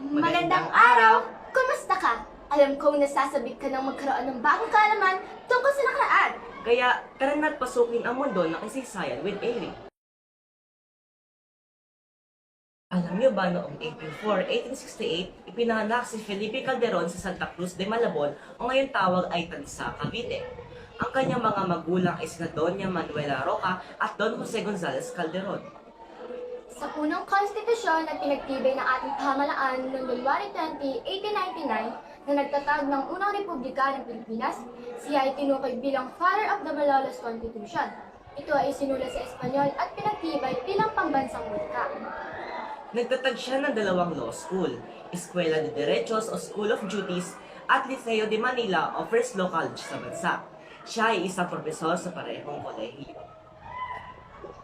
Magandang araw! Kumusta ka? Alam kong nasasabik ka ng magkaroon ng bagong kaalaman tungkol sa nakaraan. Kaya tara na't pasukin ang mundo ng kasaysayan with Airy. Alam niyo ba noong April 4, 1868, ipinanganak si Felipe Calderon sa Santa Cruz de Malabon o ngayon tawag ay Tansa, Cavite. Ang kanyang mga magulang ay sina Doña Manuela Roca at Don Jose Gonzalez Calderon. Sa punong konstitusyon na pinagtibay ng ating pamahalaan noong January 20, 1899 na nagtatag ng unang republika ng Pilipinas, siya ay tinukoy bilang Father of the Malolos Constitution. Ito ay sinulat sa Espanyol at pinagtibay bilang pambansang wika. Nagtatag siya ng dalawang law school, Escuela de Derechos o School of Duties at Liceo de Manila o First Law College sa bansa. Siya ay isang profesor sa parehong kolehiyo.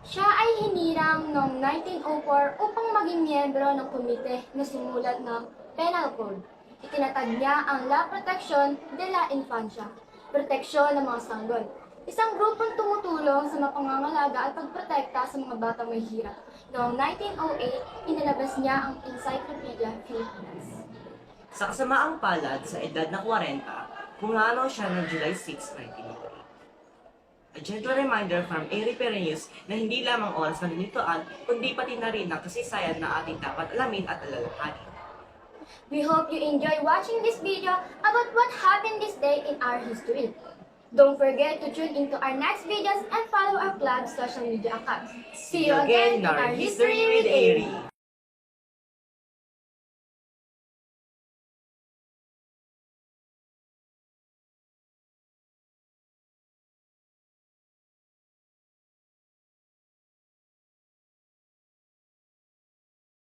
Siya ay hinirang noong 1904 upang maging miyembro ng komite na sumulat ng Penal Code. Itinatag niya ang La Protección de la Infancia, proteksyon ng mga sanggol. Isang grupong tumutulong sa mapangangalaga at pagprotekta sa mga batang may hirap. Noong 1908, inilabas niya ang Encyclopedia Philippines. Sa kasamaang palad sa edad na 40, pumanaw siya ng July 6, 1908. A gentle reminder from Airy Perennius na hindi lamang oras ng linituan, kundi pati na rin ang kasaysayan na ating dapat alamin at alalahanin. We hope you enjoy watching this video about what happened this day in our history. Don't forget to tune into our next videos and follow our club's social media accounts. See you again in our History with Airy!